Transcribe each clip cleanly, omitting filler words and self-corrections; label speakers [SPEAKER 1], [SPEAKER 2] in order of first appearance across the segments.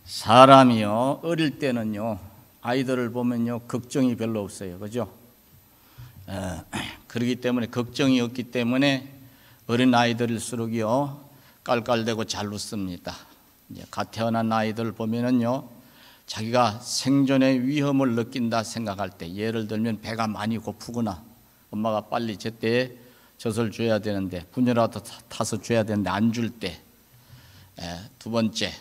[SPEAKER 1] 사람이요, 어릴 때는요, 아이들을 보면요, 걱정이 별로 없어요. 그죠? 그렇기 때문에, 걱정이 없기 때문에 어린 아이들일수록요, 깔깔대고 잘 웃습니다. 이제 갓 태어난 아이들 보면은요, 자기가 생존의 위험을 느낀다 생각할 때, 예를 들면 배가 많이 고프거나 엄마가 빨리 제때에 젖을 줘야 되는데, 분유라도 타서 줘야 되는데 안 줄 때, 두 번째,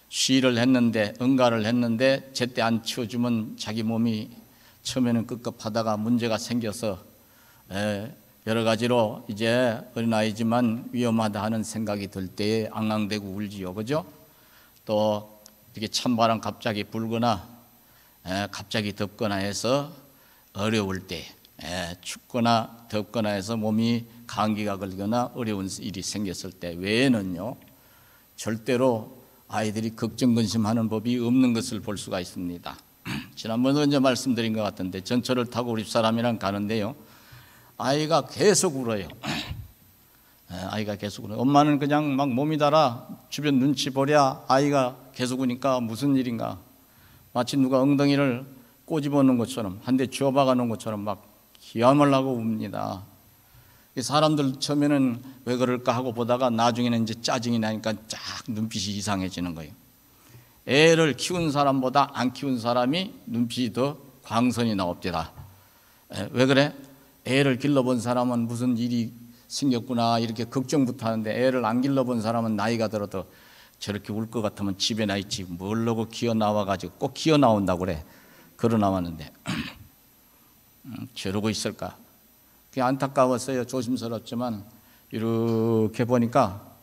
[SPEAKER 1] 쉬를 했는데, 응가를 했는데 제때 안 치워주면 자기 몸이 처음에는 급급하다가 문제가 생겨서 여러 가지로 이제 어린아이지만 위험하다 하는 생각이 들 때에 앙앙대고 울지요. 그죠? 또 이렇게 찬바람 갑자기 불거나 갑자기 덥거나 해서 어려울 때, 춥거나 덥거나 해서 몸이 감기가 걸리거나 어려운 일이 생겼을 때 외에는요, 절대로 아이들이 걱정 근심하는 법이 없는 것을 볼 수가 있습니다. 지난번에 이제 말씀드린 것 같은데, 전철을 타고 우리 집사람이랑 가는데요, 아이가 계속 울어요. 아이가 계속 울어요. 엄마는 그냥 막 몸이 달아 주변 눈치 보랴 아이가 계속 우니까 무슨 일인가, 마치 누가 엉덩이를 꼬집어 놓은 것처럼, 한 대 쥐어박아 놓은 것처럼 막 기함을 하고 웁니다. 사람들 처음에는 왜 그럴까 하고 보다가 나중에는 이제 짜증이 나니까 쫙 눈빛이 이상해지는 거예요. 애를 키운 사람보다 안 키운 사람이 눈빛이 더 광선이 나옵니다. 왜 그래? 애를 길러본 사람은 무슨 일이 생겼구나 이렇게 걱정부터 하는데, 애를 안 길러본 사람은 나이가 들어도 저렇게 울 것 같으면 집에 나 있지 뭘로고 기어 나와가지고, 꼭 기어 나온다고 그래. 걸어 나왔는데 저러고 있을까? 그게 안타까웠어요. 조심스럽지만 이렇게 보니까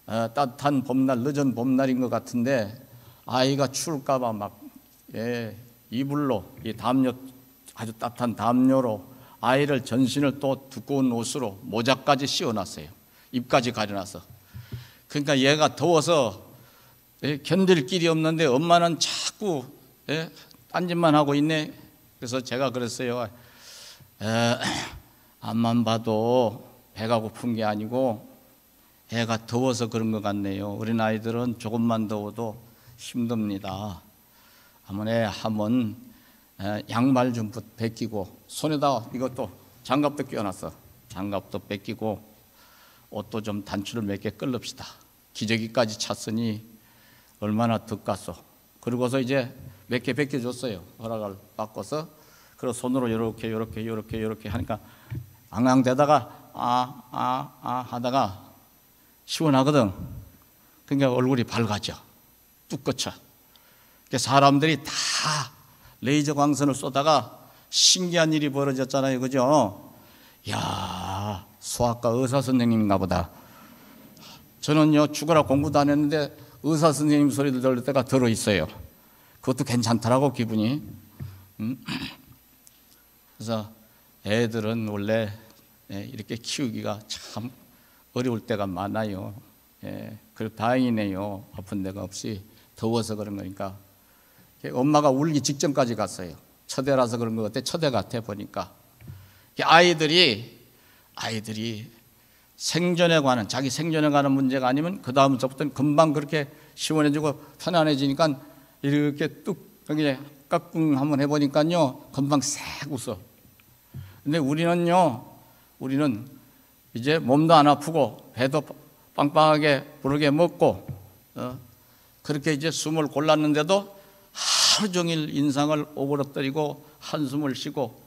[SPEAKER 1] 따뜻한 봄날, 늦은 봄날인 것 같은데 아이가 추울까 봐 막 이불로, 이 담요, 아주 따뜻한 담요로 아이를 전신을 또 두꺼운 옷으로 모자까지 씌워놨어요. 입까지 가려놔서. 그러니까 얘가 더워서 견딜 길이 없는데 엄마는 자꾸 딴짓만 하고 있네. 그래서 제가 그랬어요. 앞만 봐도 배가 고픈 게 아니고 애가 더워서 그런 것 같네요. 어린아이들은 조금만 더워도 힘듭니다. 한번 양말 좀 벗기고, 손에다 이것도 장갑도 끼워놨어. 장갑도 벗기고 옷도 좀 단추를 몇 개 끌읍시다. 기저귀까지 찼으니 얼마나 덥겠소. 그러고서 이제 몇 개 벗겨줬어요. 허락을 바꿔서. 그리고 손으로 이렇게 하니까 앙앙대다가 하다가 시원하거든. 그러니까 얼굴이 밝아져. 뚝 꺼쳐. 사람들이 다 레이저 광선을 쏘다가 신기한 일이 벌어졌잖아요. 그죠? 야, 수학과 의사 선생님인가 보다. 저는요, 죽어라 공부도 안 했는데 의사 선생님 소리를 들을 때가 들어 있어요. 그것도 괜찮더라고, 기분이. 그래서 애들은 원래 이렇게 키우기가 참 어려울 때가 많아요. 그래도 다행이네요. 아픈 데가 없이. 더워서 그런 거니까. 엄마가 울기 직전까지 갔어요. 첫애라서 그런 것 같아. 첫애 같아 보니까. 아이들이 생존에 관한, 자기 생존에 관한 문제가 아니면 그 다음부터는 금방 그렇게 시원해지고 편안해지니까 이렇게 뚝 깍꿍 한번 해보니까요, 금방 싹 웃어. 근데 우리는 이제 몸도 안 아프고 배도 빵빵하게 부르게 먹고 그렇게 이제 숨을 골랐는데도 하루 종일 인상을 오그러뜨리고 한숨을 쉬고,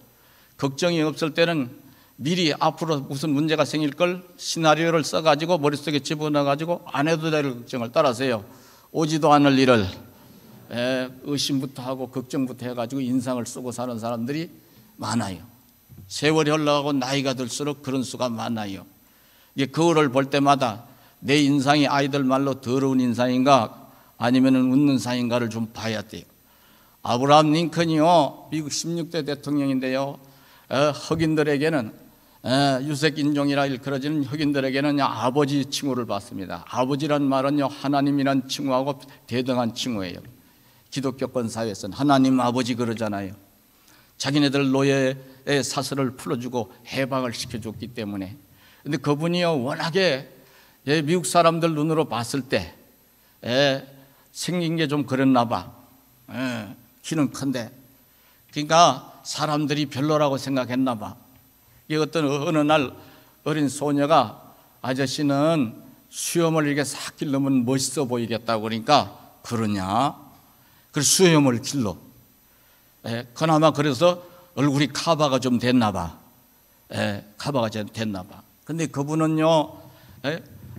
[SPEAKER 1] 걱정이 없을 때는 미리 앞으로 무슨 문제가 생길 걸 시나리오를 써가지고 머릿속에 집어넣어가지고 안 해도 될 걱정을 따라서요, 오지도 않을 일을 의심부터 하고 걱정부터 해가지고 인상을 쓰고 사는 사람들이 많아요. 세월이 흘러가고 나이가 들수록 그런 수가 많아요. 거울을 볼 때마다 내 인상이 아이들 말로 더러운 인상인가 아니면 웃는 상인가를 좀 봐야 돼요. 아브라함 링컨이요, 미국 16대 대통령인데요, 흑인들에게는 유색 인종이라 일컬어지는 흑인들에게는 아버지 칭호를 받습니다. 아버지란 말은요, 하나님이란 칭호하고 대등한 칭호예요. 기독교권 사회에서는 하나님 아버지 그러잖아요. 자기네들 노예의 사슬을 풀어주고 해방을 시켜줬기 때문에. 근데 그분이요, 워낙에 미국 사람들 눈으로 봤을 때 생긴 게 좀 그랬나 봐. 키는 큰데. 그러니까 사람들이 별로라고 생각했나 봐. 이게 어느 날 어린 소녀가 아저씨는 수염을 이렇게 싹 길르면 멋있어 보이겠다고 그러니까 그러냐? 그래서 수염을 길러. 그나마 그래서 얼굴이 커버가 좀 됐나 봐. 커버가 좀 됐나 봐. 근데 그분은요,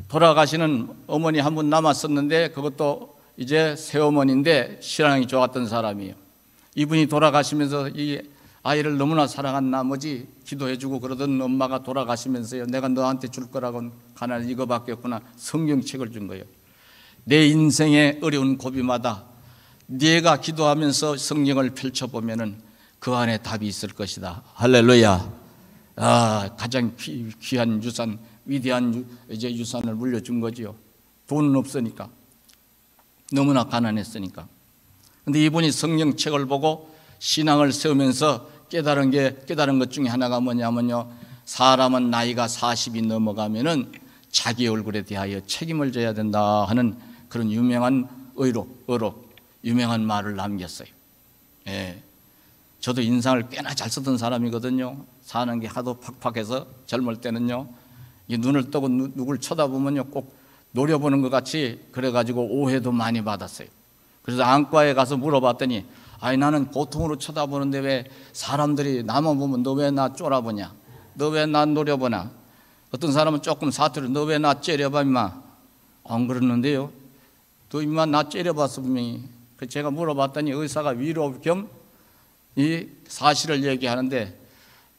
[SPEAKER 1] 돌아가시는 어머니 한 분 남았었는데 그것도 이제 새어머니인데 신앙이 좋았던 사람이에요. 이분이 돌아가시면서 이 아이를 너무나 사랑한 나머지 기도해주고 그러던 엄마가 돌아가시면서요, 내가 너한테 줄 거라고는 가난한 이거밖에 없구나. 성경책을 준 거예요. 내 인생의 어려운 고비마다 네가 기도하면서 성경을 펼쳐보면은 그 안에 답이 있을 것이다. 할렐루야. 가장 귀한 유산, 위대한 이제 유산을 물려준 거지요. 돈은 없으니까, 너무나 가난했으니까. 근데 이분이 성경책을 보고 신앙을 세우면서 깨달은 것 중에 하나가 뭐냐면요, 사람은 나이가 40이 넘어가면은 자기 얼굴에 대하여 책임을 져야 된다 하는 그런 유명한 유명한 말을 남겼어요. 저도 인상을 꽤나 잘 쓰던 사람이거든요. 사는 게 하도 팍팍해서 젊을 때는요, 눈을 뜨고 누굴 쳐다보면요 꼭 노려보는 것 같이 그래가지고 오해도 많이 받았어요. 그래서 안과에 가서 물어봤더니, 나는 보통으로 쳐다보는데 왜 사람들이 나만 보면 너 왜 나 쫄아보냐, 너 왜 나 노려보나. 어떤 사람은 조금 사투리, 너 왜 나 째려봐 임마. 안 그러는데요, 너 임마 나 째려봤어 분명히. 제가 물어봤더니 의사가 위로 겸 이 사실을 얘기하는데,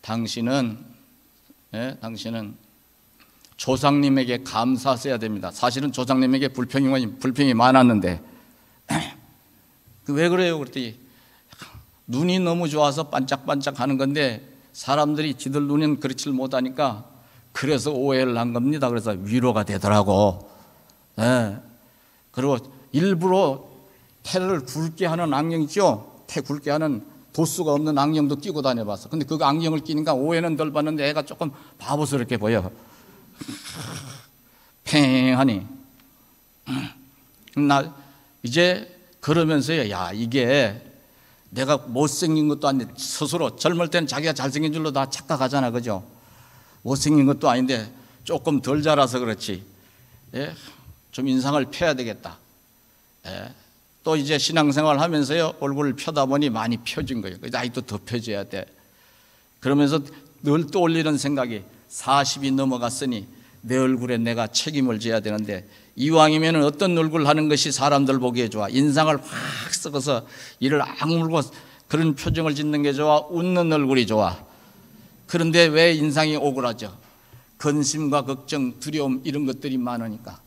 [SPEAKER 1] 당신은 조상님에게 감사했어야 됩니다. 사실은 조상님에게 불평이 많았는데 왜 그래요? 그랬더니 눈이 너무 좋아서 반짝반짝 하는 건데 사람들이 지들 눈은 그렇지 못하니까 그래서 오해를 한 겁니다. 그래서 위로가 되더라고. 그리고 일부러 태를 굵게 하는 안경 있죠? 태 굵게 하는 도수가 없는 안경도 끼고 다녀봤어. 근데 그 안경을 끼니까 오해는 덜 받는데 애가 조금 바보스럽게 보여. 팽하니. 나 이제 그러면서요, 야, 이게 내가 못생긴 것도 아닌데, 스스로 젊을 때는 자기가 잘생긴 줄로 다 착각하잖아, 그죠? 못생긴 것도 아닌데 조금 덜 자라서 그렇지, 좀 인상을 펴야 되겠다. 또 이제 신앙생활 하면서요, 얼굴을 펴다 보니 많이 펴진 거예요. 나이도 더 펴져야 돼. 그러면서 늘 떠올리는 생각이, 40이 넘어갔으니 내 얼굴에 내가 책임을 져야 되는데, 이왕이면 어떤 얼굴 하는 것이 사람들 보기에 좋아? 인상을 확 썩어서 이를 악물고 그런 표정을 짓는 게 좋아? 웃는 얼굴이 좋아? 그런데 왜 인상이 오그라져? 근심과 걱정, 두려움 이런 것들이 많으니까.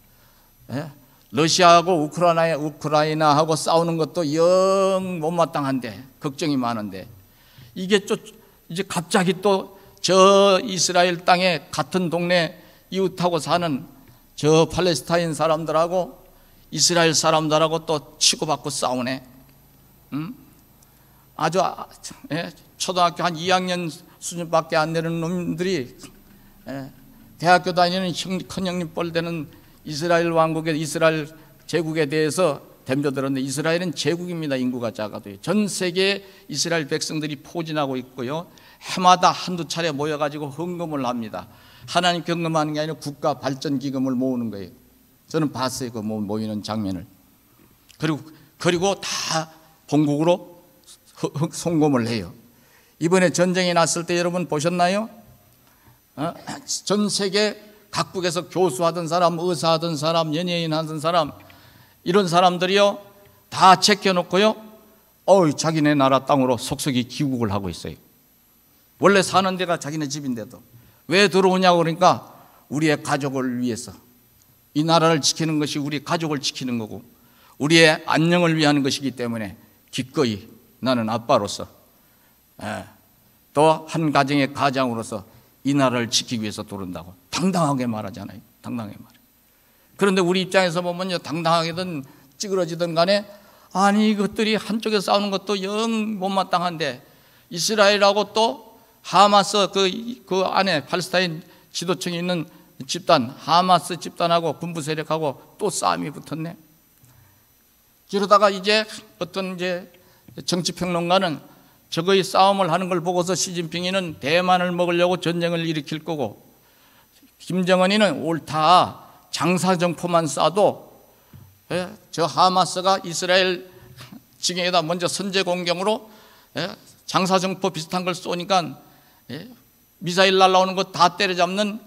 [SPEAKER 1] 러시아하고 우크라이나하고 싸우는 것도 영 못마땅한데, 걱정이 많은데, 이게 이제 갑자기 또 저 이스라엘 땅에 같은 동네 이웃하고 사는 저 팔레스타인 사람들하고 이스라엘 사람들하고 또 치고받고 싸우네. 아주 초등학교 한 2학년 수준밖에 안 되는 놈들이 대학교 다니는 큰 형님 뻘 되는 이스라엘 왕국의 이스라엘 제국에 대해서 덤벼들었는데, 이스라엘은 제국입니다. 인구가 작아도요. 전 세계에 이스라엘 백성들이 포진하고 있고요, 해마다 한두 차례 모여가지고 헌금을 합니다. 하나님 헌금하는 게 아니라 국가 발전 기금을 모으는 거예요. 저는 봤어요, 그 모이는 장면을. 그리고 다 본국으로 송금을 해요. 이번에 전쟁이 났을 때 여러분 보셨나요? 전 세계 각국에서 교수하던 사람, 의사하던 사람, 연예인 하던 사람, 이런 사람들이요 다 제껴놓고요, 자기네 나라 땅으로 속속이 귀국을 하고 있어요. 원래 사는 데가 자기네 집인데도. 왜 들어오냐고 그러니까 우리의 가족을 위해서. 이 나라를 지키는 것이 우리 가족을 지키는 거고 우리의 안녕을 위한 것이기 때문에 기꺼이 나는 아빠로서, 또 한 가정의 가장으로서 이 나라를 지키기 위해서 들어온다고 당당하게 말하잖아요. 당당하게 말해. 그런데 우리 입장에서 보면요, 당당하게든 찌그러지든 간에, 아니 이것들이 한쪽에 싸우는 것도 영 못마땅한데 이스라엘하고 또 하마스 그 안에 팔레스타인 지도층에 있는 집단, 하마스 집단하고 군부 세력하고 또 싸움이 붙었네. 이러다가 이제 어떤 이제 정치평론가는 저거의 싸움을 하는 걸 보고서 시진핑이는 대만을 먹으려고 전쟁을 일으킬 거고, 김정은이는 옳다, 장사정포만 쏴도 저 하마스가 이스라엘 지경에다 먼저 선제 공격으로 장사정포 비슷한 걸 쏘니까 미사일 날라오는 거 다 때려잡는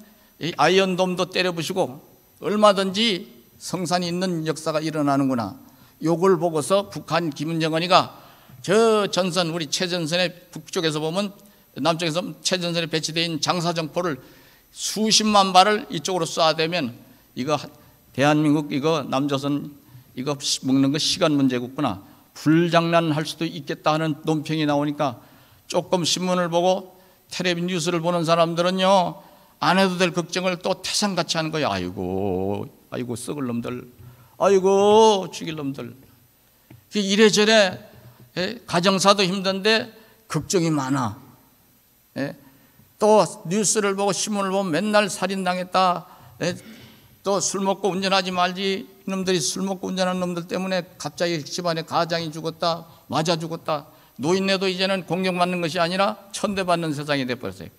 [SPEAKER 1] 아이언돔도 때려부시고 얼마든지 성산이 있는 역사가 일어나는구나. 요걸 보고서 북한 김정은이가 저 전선, 우리 최전선의 북쪽에서 보면, 남쪽에서 최전선에 배치되어 있는 장사정포를 수십만 발을 이쪽으로 쏴대면 이거 대한민국, 이거 남조선 이거 먹는 거 시간 문제겠구나, 불장난할 수도 있겠다 하는 논평이 나오니까 조금 신문을 보고 텔레비전 뉴스를 보는 사람들은요, 안 해도 될 걱정을 또 태산같이 하는 거예요. 아이고 썩을 놈들, 아이고 죽일 놈들. 이래저래 가정사도 힘든데 걱정이 많아. 또 뉴스를 보고 신문을 보면 맨날 살인당했다, 또 술 먹고 운전하지 말지, 이놈들이 술 먹고 운전하는 놈들 때문에 갑자기 집안에 가장이 죽었다, 맞아 죽었다. 노인네도 이제는 공격받는 것이 아니라 천대받는 세상이 돼버렸어요.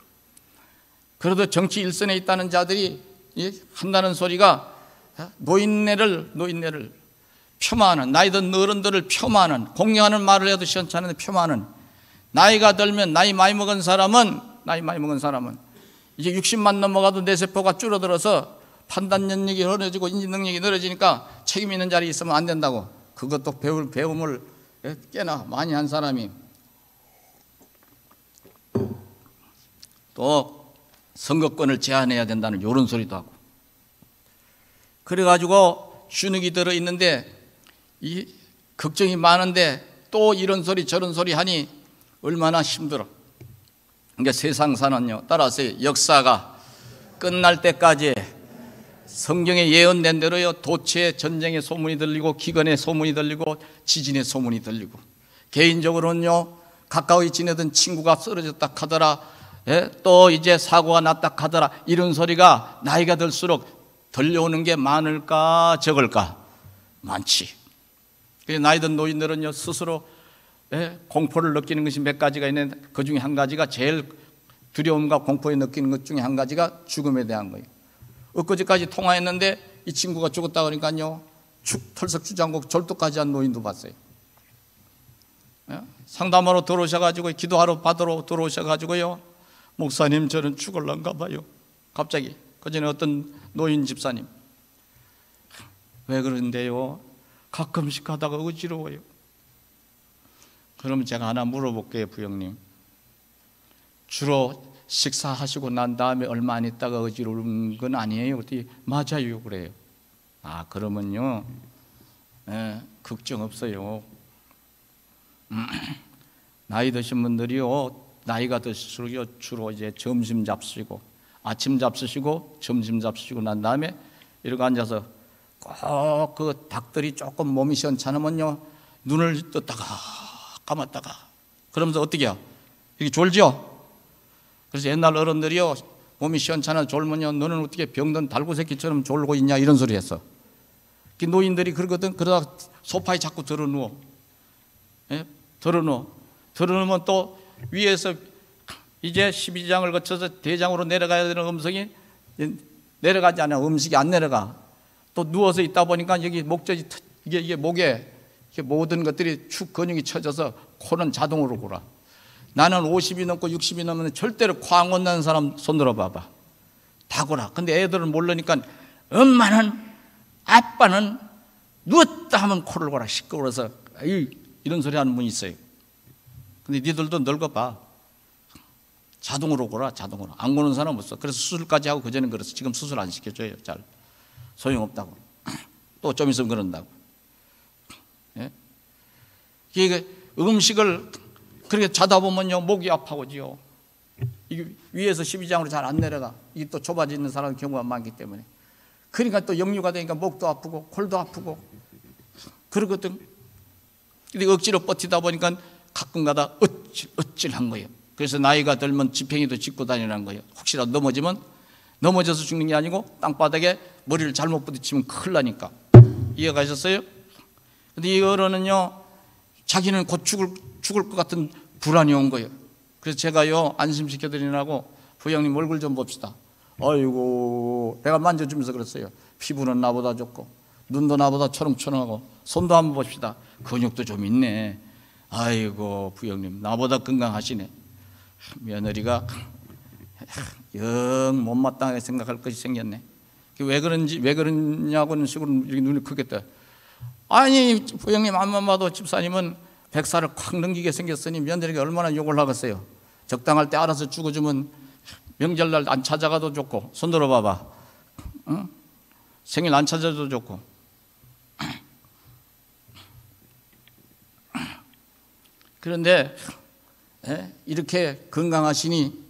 [SPEAKER 1] 그래도 정치 일선에 있다는 자들이 한다는 소리가 노인네를 폄하하는, 나이 든 어른들을 폄하하는, 공경하는 말을 해도 시원찮은데 폄하하는, 나이가 들면 나이 많이 먹은 사람은 이제 60만 넘어가도 뇌세포가 줄어들어서 판단 능력이 흐려지고 인지 능력이 늘어지니까 책임 있는 자리에 있으면 안 된다고. 그것도 배울 배움을 꽤나 많이 한 사람이. 또 선거권을 제한해야 된다는 이런 소리도 하고. 그래가지고 주눅이 들어있는데 이 걱정이 많은데 또 이런 소리 저런 소리 하니 얼마나 힘들어. 그러니까 세상사는요, 따라서 역사가 끝날 때까지 성경에 예언된 대로요, 도처에 전쟁의 소문이 들리고 기근의 소문이 들리고 지진의 소문이 들리고, 개인적으로는요, 가까이 지내던 친구가 쓰러졌다 하더라, 또 이제 사고가 났다 하더라, 이런 소리가 나이가 들수록 들려오는 게 많을까 적을까? 많지. 나이 든 노인들은요, 스스로 공포를 느끼는 것이 몇 가지가 있는데 그 중에 한 가지가, 제일 두려움과 공포에 느끼는 것 중에 한 가지가 죽음에 대한 거예요. 엊그제까지 통화했는데 이 친구가 죽었다 그러니까요, 털썩 주저앉고 절도까지 한 노인도 봤어요. 상담하러 들어오셔가지고, 기도하러 받으러 들어오셔가지고요, 목사님 저는 죽을란가 봐요. 갑자기. 그전에 어떤 노인 집사님, 왜 그런데요? 가끔씩 하다가 어지러워요. 그럼 제가 하나 물어볼게요, 부형님. 주로 식사하시고 난 다음에 얼마 안 있다가 어지러운 건 아니에요? 어떻게? 맞아요, 그래요. 아, 그러면요, 걱정 없어요. 나이 드신 분들이요, 나이가 들수록 주로 이제 점심 잡수시고, 아침 잡수시고, 점심 잡수시고 난 다음에 이러고 앉아서 꼭 그 닭들이 조금 몸이 시원찮으면요, 눈을 떴다가 감았다가, 그러면서 어떻게 해요? 이게 졸죠? 그래서 옛날 어른들이요, 몸이 시원찮아 졸면요, 너는 어떻게 병든 달구새끼처럼 졸고 있냐, 이런 소리 했어. 노인들이 그러거든. 그러다가 소파에 자꾸 들어누워. 들어누우면 또 위에서 이제 12장을 거쳐서 대장으로 내려가야 되는 음성이 내려가지 않아. 음식이 안 내려가. 또 누워서 있다 보니까 여기 목젖이, 이게 목에 이게 모든 것들이 축 근육이 쳐져서 코는 자동으로 골아. 나는 50이 넘고 60이 넘으면 절대로 코 안 건너는 사람 손 들어봐봐. 다 골아. 근데 애들은 모르니까 엄마는, 아빠는 누웠다 하면 코를 골아. 시끄러워서 이런 소리 하는 분이 있어요. 근데 니들도 늙어봐. 자동으로 골아, 자동으로. 안 고는 사람 없어. 그래서 수술까지 하고, 그전엔 그래서 지금 수술 안 시켜줘요. 잘. 소용없다고. 또 좀 있으면 그런다고. 이게 음식을 그렇게 자다 보면요, 목이 아파오지요. 이게 위에서 12장으로 잘 안 내려가. 이게 또 좁아지는 사람 경우가 많기 때문에. 그러니까 또 역류가 되니까 목도 아프고 콜도 아프고 그러거든. 근데 억지로 버티다 보니까 가끔가다 어찔한 거예요. 그래서 나이가 들면 지팽이도 짚고 다니라는 거예요. 혹시라도 넘어지면, 넘어져서 죽는 게 아니고 땅바닥에 머리를 잘못 부딪히면 큰일 나니까. 이해가셨어요? 근데 이 어른은요, 자기는 곧 죽을 것 같은 불안이 온 거예요. 그래서 제가요, 안심시켜드리라고 부형님 얼굴 좀 봅시다. 아이고, 내가 만져주면서 그랬어요. 피부는 나보다 좋고 눈도 나보다 초롱초롱하고 손도 한번 봅시다. 근육도 좀 있네. 아이고, 부형님 나보다 건강하시네. 며느리가 영 못마땅하게 생각할 것이 생겼네. 왜 그러냐고는 식으로 이렇게 눈이 크게 떠. 아니, 부형님 앞만 봐도 집사님은 100살을 콱 넘기게 생겼으니 며느리가 얼마나 욕을 하겠어요. 적당할 때 알아서 죽어주면 명절날 안 찾아가도 좋고, 손 들어봐봐. 응? 생일 안 찾아도 좋고. 그런데 이렇게 건강하시니,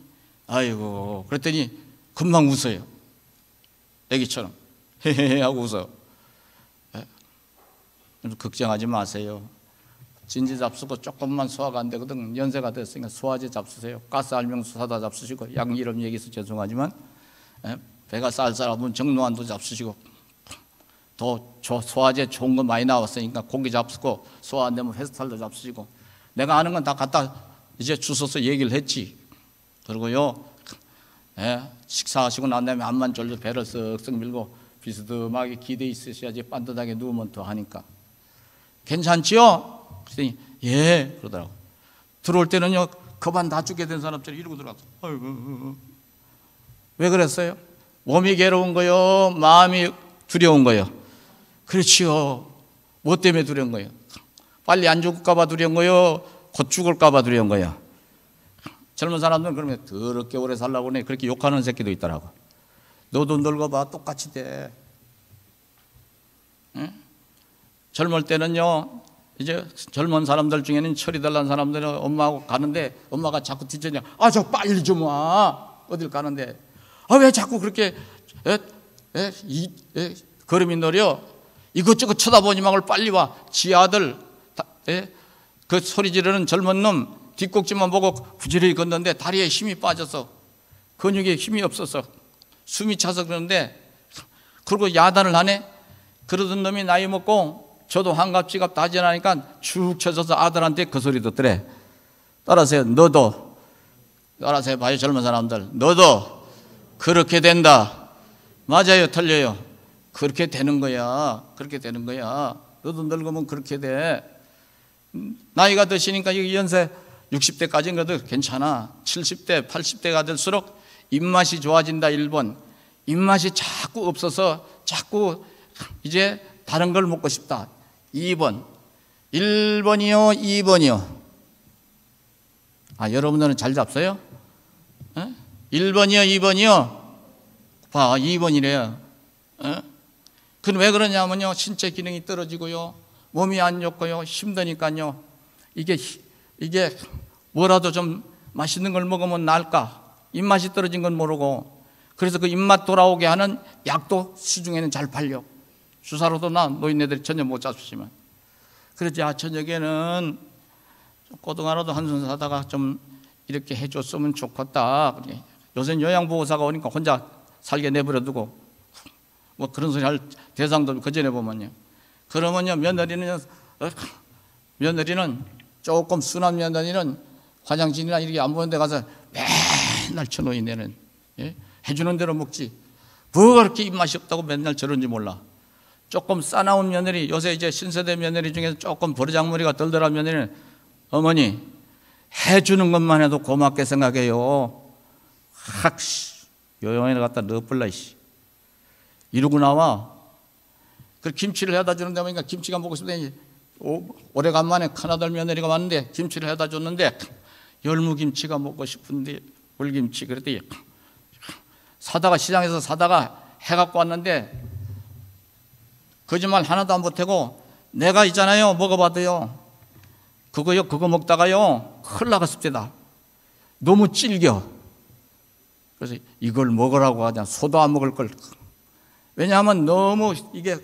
[SPEAKER 1] 아이고, 그랬더니 금방 웃어요. 애기처럼 헤헤헤 하고 웃어. 걱정하지 마세요. 진지 잡수고 조금만 소화가 안 되거든. 연세가 됐으니까 소화제 잡수세요. 가스 알명수 사다 잡수시고, 약 이름 얘기해서 죄송하지만 배가 쌀쌀하면 정노환도 잡수시고, 또 소화제 좋은 거 많이 나왔으니까 고기 잡수고, 소화 안 되면 회스탈도 잡수시고, 내가 아는 건 다 갖다 이제 주워서 얘기를 했지. 그리고요, 식사하시고 난 다음에 암만 졸려 배를 쓱쓱 밀고 비스듬하게 기대 있으셔야지 반듯하게 누우면 더 하니까. 괜찮지요? 그랬더니 예 그러더라고. 들어올 때는요, 그만 다 죽게 된 사람처럼 이러고 들어갔어. 아이고, 왜 그랬어요? 몸이 괴로운 거요, 마음이 두려운 거요? 그렇지요. 뭐 때문에 두려운 거예요? 빨리 안 죽을까 봐 두려운 거요, 곧 죽을까 봐 두려운 거요? 젊은 사람들은 그러면 더럽게 오래 살라고 그러네. 그렇게 욕하는 새끼도 있더라고. 너도 늙어봐, 똑같이 돼. 응? 젊을 때는요, 이제 젊은 사람들 중에는 철이 덜난 사람들은 엄마하고 가는데 엄마가 자꾸 뒤처냐. 아, 저 빨리 좀 와. 어딜 가는데. 아, 왜 자꾸 그렇게 걸음이 느려. 이것저것 쳐다보지만 빨리 와. 지 아들 그 소리 지르는 젊은 놈 뒷꼭지만 보고 부지런히 걷는데 다리에 힘이 빠져서, 근육에 힘이 없어서 숨이 차서 그러는데, 그리고 야단을 하네. 그러던 놈이 나이 먹고 저도 환갑 지갑 다 지나니까 축 쳐져서 아들한테 그 소리 듣더래. 따라서요, 너도. 따라서 봐요, 젊은 사람들. 너도 그렇게 된다. 맞아요, 틀려요? 그렇게 되는 거야. 그렇게 되는 거야. 너도 늙으면 그렇게 돼. 나이가 드시니까 연세 60대까지는 그래도 괜찮아. 70대, 80대가 될수록 입맛이 좋아진다. 1번. 입맛이 자꾸 없어서 자꾸 이제 다른 걸 먹고 싶다. 2번. 1번이요, 2번이요. 아, 여러분들은 잘 잡서요? 1번이요, 2번이요? 봐, 2번이래요. 그건 왜 그러냐면요, 신체 기능이 떨어지고요, 몸이 안 좋고요, 힘드니까요. 이게 뭐라도 좀 맛있는 걸 먹으면 나을까? 입맛이 떨어진 건 모르고, 그래서 그 입맛 돌아오게 하는 약도 시중에는 잘 팔려. 주사로도 노인네들이 전혀 못 잡수지만. 그러지, 저녁에는 고등하루도 한숨 자다가 좀 이렇게 해줬으면 좋겠다. 요새는 요양보호사가 오니까 혼자 살게 내버려두고 뭐 그런 소리 할 대상도 그전에 보면요. 그러면요, 며느리는 조금 순한 며느리는 화장실이나 이렇게 안 보는 데 가서 맨날 처노인네는 해주는 대로 먹지. 뭐 그렇게 입맛이 없다고 맨날 저런지 몰라. 조금 싸나운 며느리, 요새 이제 신세대 며느리 중에서 조금 버르장머리가 덜덜한 며느리는, 어머니 해주는 것만 해도 고맙게 생각해요. 요양원에 갖다 넣어볼라 이러고 나와. 그 김치를 해다 주는데 보니까 김치가 먹고 싶더니 오래간만에 큰아들 며느리가 왔는데 김치를 해다 줬는데 열무김치가 먹고 싶은데 물김치. 그랬더니 시장에서 사다가 해갖고 왔는데 거짓말 하나도 안 보태고, 내가 있잖아요, 먹어봐도요, 그거 먹다가요 큰일 나갔습니다. 너무 질겨. 그래서 이걸 먹으라고 하자. 소도 안 먹을 걸. 왜냐하면 너무 이게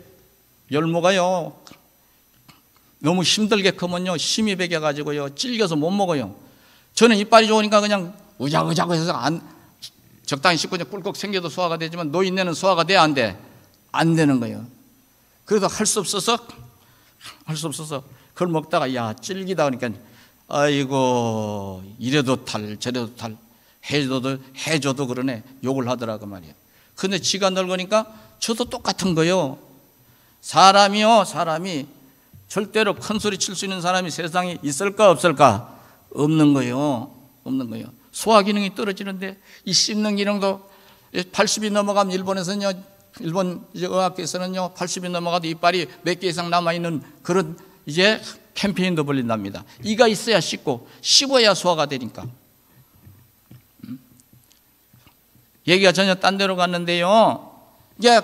[SPEAKER 1] 열무가요 너무 힘들게 크면요 힘이 배겨가지고요 질겨서 못 먹어요. 저는 이빨이 좋으니까 그냥 으작으작 해서 적당히 씹고 꿀꺽 생겨도 소화가 되지만 노인네는 소화가 돼, 안 돼? 안 되는 거예요. 그래도 할 수 없어서 할 수 없어서 그걸 먹다가 야 질기다 그러니까 아이고 이래도 탈 저래도 탈 해줘도 그러네 욕을 하더라고 말이야. 근데 지가 늙으니까 저도 똑같은 거요. 사람이 절대로 큰 소리 칠 수 있는 사람이 세상에 있을까 없을까? 없는 거요. 없는 거요. 소화 기능이 떨어지는데 이 씹는 기능도 80이 넘어가면 일본에서는요, 일본 이제 의학계에서는요 80이 넘어가도 이빨이 몇 개 이상 남아 있는 그런 이제 캠페인도 벌린답니다. 이가 있어야 씹어야 소화가 되니까. 얘기가 전혀 딴 데로 갔는데요. 이제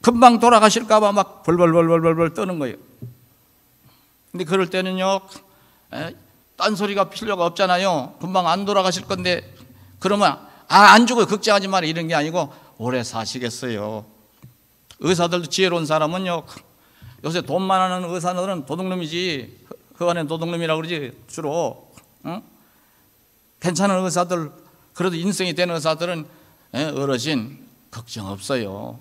[SPEAKER 1] 금방 돌아가실까봐 막 벌벌 떠는 거예요. 근데 그럴 때는요, 딴소리가 필요가 없잖아요. 금방 안 돌아가실 건데, 그러면, 안 죽어요. 걱정하지 마라. 이런 게 아니고, 오래 사시겠어요. 의사들도 지혜로운 사람은요, 요새 돈 많은 의사들은 도둑놈이지, 그 안에 도둑놈이라고 그러지, 주로. 응? 괜찮은 의사들, 그래도 인성이 된 의사들은, 어르신, 걱정 없어요.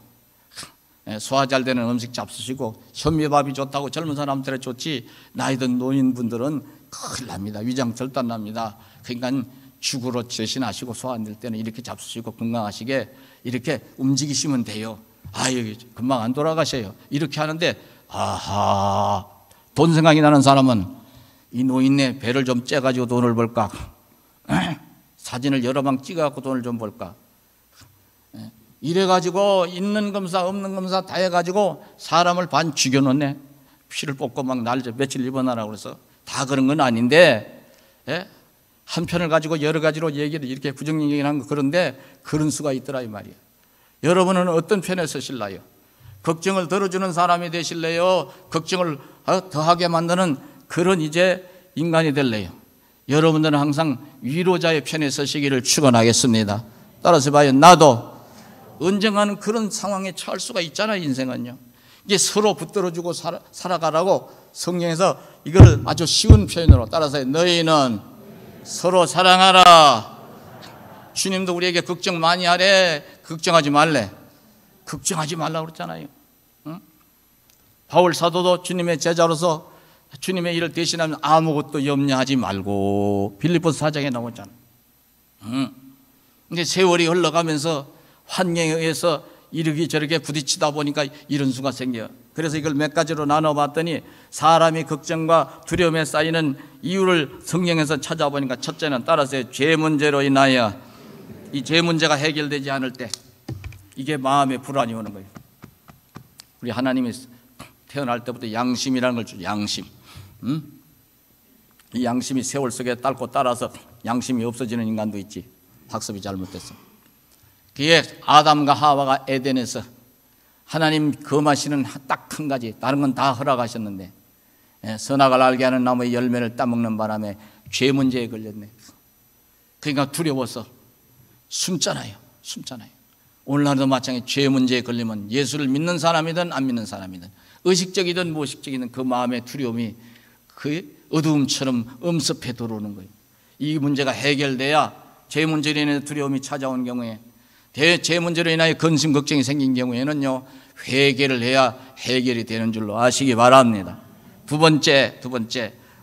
[SPEAKER 1] 소화 잘 되는 음식 잡수시고 현미밥이 좋다고 젊은 사람들에 좋지 나이 든 노인분들은 큰일 납니다. 위장 절단 납니다. 그러니까 죽으로 대신하시고 소화 안 될 때는 이렇게 잡수시고 건강하시게 이렇게 움직이시면 돼요. 아유 금방 안 돌아가셔요. 이렇게 하는데 아하 돈 생각이 나는 사람은 이 노인네 배를 좀 째가지고 돈을 벌까 사진을 여러 방 찍어갖고 돈을 좀 벌까 이래가지고 있는 검사 없는 검사 다 해가지고 사람을 반 죽여놓네. 피를 뽑고 막 날짜 며칠 입원하라고 그래서 다 그런 건 아닌데 한 편을 가지고 여러 가지로 얘기를 이렇게 부정 얘기를 한 거 그런데 그런 수가 있더라 이 말이에요. 여러분은 어떤 편에 서실래요? 걱정을 덜어주는 사람이 되실래요? 걱정을 더하게 만드는 그런 이제 인간이 될래요? 여러분들은 항상 위로자의 편에 서시기를 축원하겠습니다. 따라서 봐요. 나도 언젠가는 그런 상황에 처할 수가 있잖아요. 인생은요. 이게 서로 붙들어주고 살아가라고 성경에서 이걸 아주 쉬운 표현으로 따라서 너희는 서로 사랑하라. 주님도 우리에게 걱정 많이 하래. 걱정하지 말래. 걱정하지 말라고 그랬잖아요. 응? 바울 사도도 주님의 제자로서 주님의 일을 대신하면 아무것도 염려하지 말고 빌립보서 4장에 나오잖아요. 응? 근데 세월이 흘러가면서 환경에 의해서 이렇게 저렇게 부딪히다 보니까 이런 수가 생겨요. 그래서 이걸 몇 가지로 나눠봤더니 사람이 걱정과 두려움에 쌓이는 이유를 성경에서 찾아보니까 첫째는 따라서 죄 문제로 인하여 이 죄 문제가 해결되지 않을 때 이게 마음에 불안이 오는 거예요. 우리 하나님이 태어날 때부터 양심이라는 걸 주죠. 양심. 이 양심이 세월 속에 닳고 따라서 양심이 없어지는 인간도 있지. 학습이 잘못됐어. 그게 아담과 하와가 에덴에서 하나님 금하시는 딱 한 가지 다른 건 다 허락하셨는데 선악을 알게 하는 나무의 열매를 따먹는 바람에 죄 문제에 걸렸네. 그러니까 두려워서 숨잖아요. 오늘날도 마찬가지 죄 문제에 걸리면 예수를 믿는 사람이든 안 믿는 사람이든 의식적이든 무의식적이든 그 마음의 두려움이 그 어두움처럼 엄습해 들어오는 거예요. 이 문제가 해결돼야 죄 문제로 인해 두려움이 찾아온 경우에 죄 문제로 인하여 근심 걱정이 생긴 경우에는요 회개를 해야 해결이 되는 줄로 아시기 바랍니다. 두 번째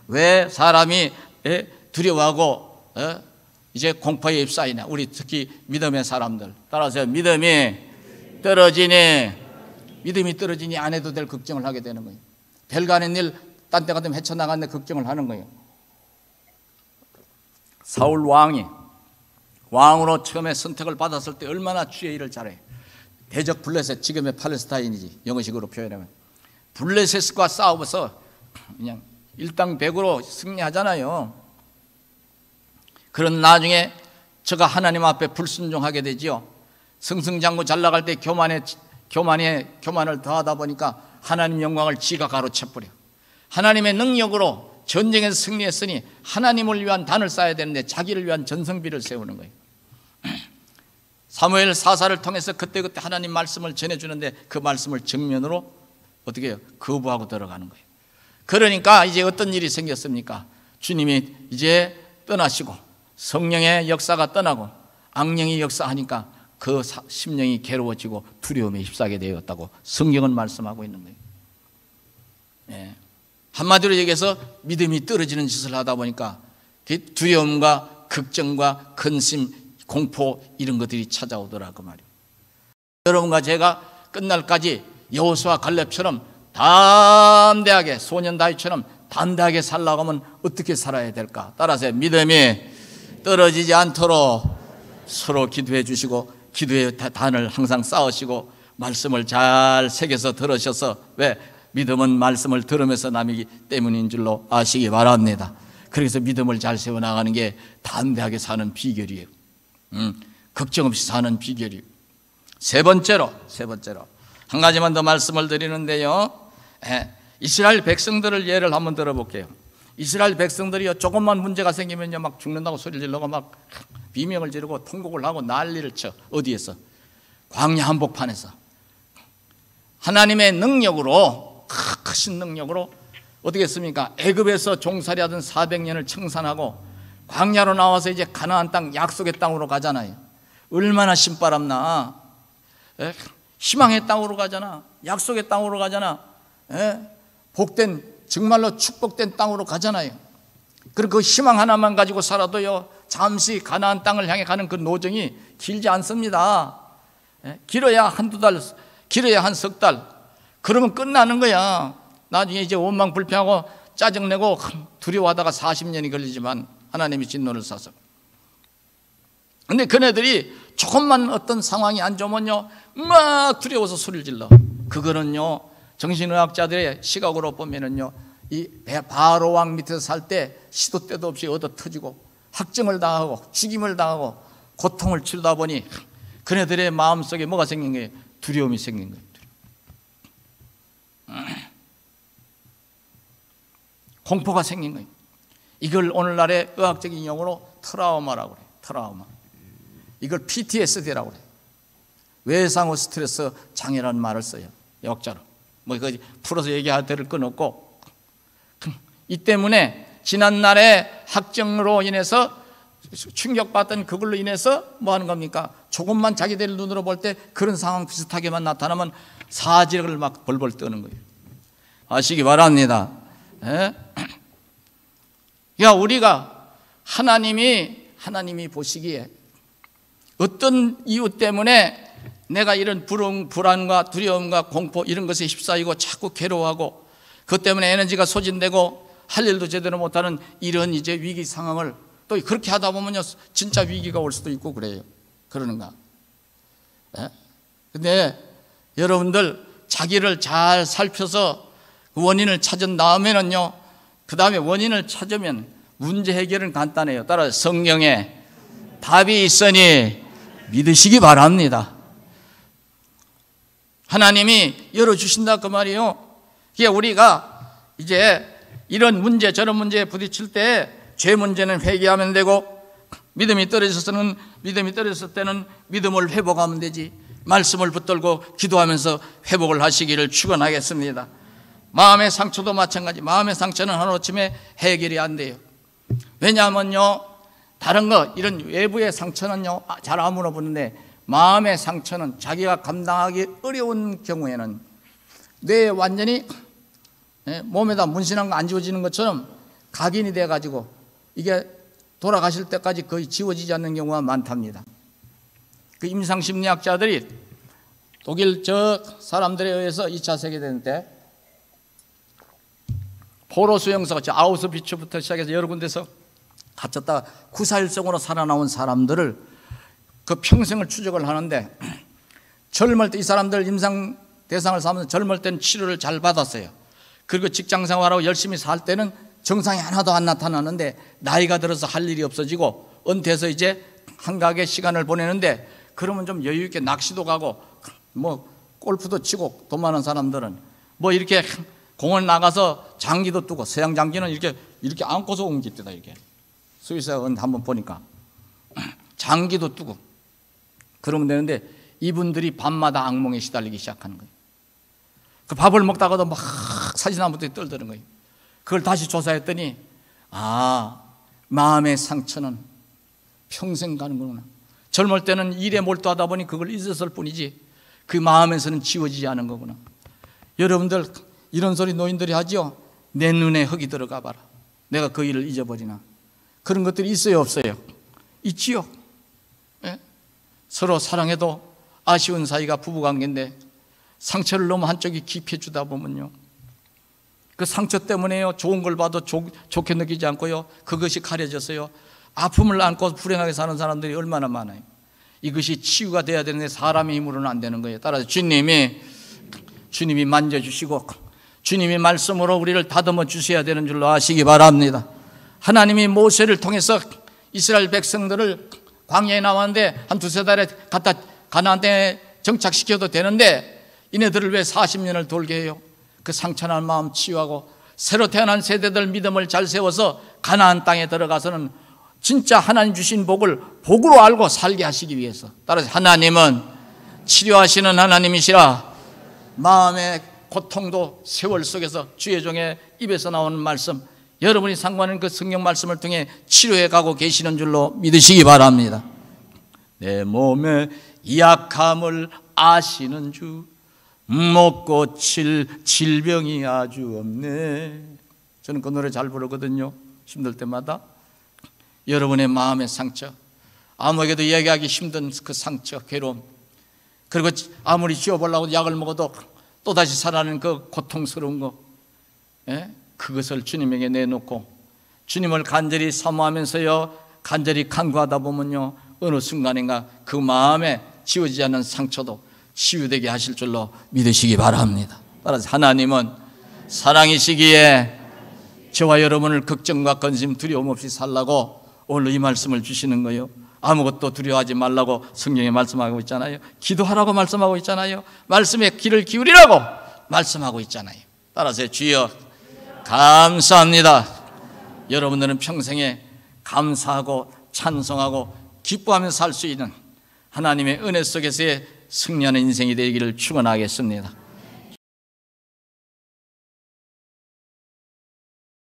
[SPEAKER 1] 왜 사람이 두려워하고 이제 공포에 휩싸이냐. 우리 특히 믿음의 사람들 따라서 믿음이 떨어지니 안 해도 될 걱정을 하게 되는 거예요. 별거 아닌 일 딴 데 가면 헤쳐나갔는데 걱정을 하는 거예요. 사울 왕으로 처음에 선택을 받았을 때 얼마나 주의 일을 잘해. 대적 블레셋, 지금의 팔레스타인이지 영어식으로 표현하면 블레셋과 싸워서 그냥 일당백으로 승리하잖아요. 그런 나중에 저가 하나님 앞에 불순종하게 되지요. 승승장구 잘 나갈 때 교만을 더하다 보니까 하나님 영광을 지가 가로채버려. 하나님의 능력으로 전쟁에서 승리했으니 하나님을 위한 단을 쌓아야 되는데 자기를 위한 전성비를 세우는 거예요. 사무엘 사사를 통해서 그때그때 하나님 말씀을 전해주는데 그 말씀을 정면으로 어떻게 해요? 거부하고 들어가는 거예요. 그러니까 이제 어떤 일이 생겼습니까? 주님이 이제 떠나시고 성령의 역사가 떠나고 악령이 역사하니까 그 심령이 괴로워지고 두려움에 휩싸게 되었다고 성경은 말씀하고 있는 거예요. 한마디로 얘기해서 믿음이 떨어지는 짓을 하다 보니까 두려움과 걱정과 근심, 공포 이런 것들이 찾아오더라고 말이에요. 여러분과 제가 끝날까지 여호수아 갈렙처럼 담대하게, 소년 다윗처럼 담대하게 살라고 하면 어떻게 살아야 될까? 따라서 믿음이 떨어지지 않도록 서로 기도해 주시고, 기도의 단을 항상 쌓으시고, 말씀을 잘 새겨서 들으셔서, 왜? 믿음은 말씀을 들으면서 남이기 때문인 줄로 아시기 바랍니다. 그래서 믿음을 잘 세워나가는 게 담대하게 사는 비결이에요. 걱정 없이 사는 비결이에요. 세 번째로 한 가지만 더 말씀을 드리는데요, 이스라엘 백성들을 예를 한번 들어볼게요. 이스라엘 백성들이요, 조금만 문제가 생기면요 막 죽는다고 소리를 지르고 막 비명을 지르고 통곡을 하고 난리를 쳐. 어디에서? 광야 한복판에서. 하나님의 능력으로, 크신 능력으로 어떻게 했습니까? 애굽에서 종살이하던 400년을 청산하고 광야로 나와서 이제 가나안 땅, 약속의 땅으로 가잖아요. 얼마나 신바람나. 희망의 땅으로 가잖아. 약속의 땅으로 가잖아. 복된, 정말로 축복된 땅으로 가잖아요. 그리고 그 희망 하나만 가지고 살아도요, 잠시 가나안 땅을 향해 가는 그 노정이 길지 않습니다. 길어야 한두 달, 길어야 한 석 달. 그러면 끝나는 거야. 나중에 이제 원망 불평하고 짜증내고 두려워하다가 40년이 걸리지만 하나님이 진노를 쏴서. 근데 그네들이 조금만 어떤 상황이 안 좋으면요 막 두려워서 소리를 질러. 그거는요 정신의학자들의 시각으로 보면은요, 이 바로 왕 밑에서 살 때 시도 때도 없이 얻어 터지고 학정을 당하고 죽임을 당하고 고통을 치르다 보니 그네들의 마음속에 뭐가 생긴 거예요? 두려움이 생긴 거예요. 공포가 생긴 거예요. 이걸 오늘날의 의학적인 용어로 트라우마라고 그래요. 트라우마. 이걸 PTSD라고 그래요. 외상후 스트레스 장애라는 말을 써요. 역자로. 뭐 이거 풀어서 얘기할 데를 끊었고, 이 때문에 지난날의 학정으로 인해서 충격받던 그걸로 인해서 뭐 하는 겁니까? 조금만 자기들 눈으로 볼 때 그런 상황 비슷하게만 나타나면 사지력을 막 벌벌 떠는 거예요. 아시기 바랍니다. 야, 우리가 하나님이 보시기에 어떤 이유 때문에 내가 이런 불안과 두려움과 공포 이런 것에 휩싸이고 자꾸 괴로워하고 그것 때문에 에너지가 소진되고 할 일도 제대로 못하는 이런 이제 위기 상황을 또 그렇게 하다 보면요 진짜 위기가 올 수도 있고 그래요. 그러는가? 근데 여러분들 자기를 잘 살펴서 원인을 찾은 다음에는요, 그 다음에 원인을 찾으면 문제 해결은 간단해요. 따라서 성경에 답이 있으니 믿으시기 바랍니다. 하나님이 열어주신다 그 말이에요. 그게 우리가 이제 이런 문제 저런 문제에 부딪힐 때 죄 문제는 회개하면 되고, 믿음이 떨어졌을 때는 믿음을 회복하면 되지. 말씀을 붙들고 기도하면서 회복을 하시기를 축원하겠습니다. 마음의 상처도 마찬가지. 마음의 상처는 하루아침에 해결이 안 돼요. 왜냐하면요, 다른 거 이런 외부의 상처는요 잘 아무나 보는데, 마음의 상처는 자기가 감당하기 어려운 경우에는 뇌에 완전히 몸에다 문신한 거 안 지워지는 것처럼 각인이 돼가지고 이게 돌아가실 때까지 거의 지워지지 않는 경우가 많답니다. 그 임상심리학자들이 독일 저 사람들에 의해서 2차 세계대전 때 포로 수용소, 아우슈비츠부터 시작해서 여러 군데서 갇혔다가 구사일성으로 살아나온 사람들을 그 평생을 추적을 하는데, 젊을 때 이 사람들 임상 대상을 삼으면서 젊을 때는 치료를 잘 받았어요. 그리고 직장 생활하고 열심히 살 때는 정상이 하나도 안 나타나는데, 나이가 들어서 할 일이 없어지고 은퇴해서 이제 한가하게 시간을 보내는데, 그러면 좀 여유 있게 낚시도 가고 뭐 골프도 치고 돈 많은 사람들은 뭐 이렇게 공원 나가서 장기도 뜨고, 서양 장기는 이렇게 안고서 옮깁니다. 이렇게 스위스에 한번 보니까 장기도 뜨고 그러면 되는데, 이분들이 밤마다 악몽에 시달리기 시작하는 거예요. 그 밥을 먹다가도 막 사지나무들이 떨더는 거예요. 그걸 다시 조사했더니, 마음의 상처는 평생 가는구나. 젊을 때는 일에 몰두하다 보니 그걸 잊었을 뿐이지 그 마음에서는 지워지지 않은 거구나. 여러분들 이런 소리 노인들이 하죠. 내 눈에 흙이 들어가 봐라. 내가 그 일을 잊어버리나. 그런 것들이 있어요, 없어요? 있지요. 예? 서로 사랑해도 아쉬운 사이가 부부관계인데 상처를 너무 한쪽이 깊이 주다 보면요, 그 상처 때문에요, 좋은 걸 봐도 좋게 느끼지 않고요, 그것이 가려져서요, 아픔을 안고 불행하게 사는 사람들이 얼마나 많아요. 이것이 치유가 돼야 되는데 사람의 힘으로는 안 되는 거예요. 따라서 주님이 만져주시고 주님이 말씀으로 우리를 다듬어 주셔야 되는 줄로 아시기 바랍니다. 하나님이 모세를 통해서 이스라엘 백성들을 광야에 나왔는데 한 두세 달에 갖다 가나안 땅에 정착시켜도 되는데 이네들을 왜 40년을 돌게 해요? 그 상처난 마음 치유하고 새로 태어난 세대들 믿음을 잘 세워서 가나안 땅에 들어가서는 진짜 하나님 주신 복을 복으로 알고 살게 하시기 위해서. 따라서 하나님은 치료하시는 하나님이시라. 마음의 고통도 세월 속에서 주의 종의 입에서 나오는 말씀, 여러분이 상고하는 그 성경 말씀을 통해 치료해 가고 계시는 줄로 믿으시기 바랍니다. 내 몸의 약함을 아시는 주, 못 고칠 질병이 아주 없네. 저는 그 노래 잘 부르거든요, 힘들 때마다. 여러분의 마음의 상처, 아무에게도 이야기하기 힘든 그 상처, 괴로움, 그리고 아무리 지워보려고 약을 먹어도 또다시 살아나는 그 고통스러운 거, 그것을 주님에게 내놓고 주님을 간절히 사모하면서요, 간절히 간구하다 보면요, 어느 순간인가 그 마음에 지워지지 않는 상처도 치유되게 하실 줄로 믿으시기 바랍니다. 따라서 하나님은 사랑이시기에 저와 여러분을 걱정과 근심, 두려움 없이 살라고 오늘 이 말씀을 주시는 거예요. 아무것도 두려워하지 말라고 성경에 말씀하고 있잖아요. 기도하라고 말씀하고 있잖아요. 말씀에 귀를 기울이라고 말씀하고 있잖아요. 따라서 주여 감사합니다. 여러분들은 평생에 감사하고 찬송하고 기뻐하면서 살 수 있는 하나님의 은혜 속에서의 승리하는 인생이 되기를 축원하겠습니다.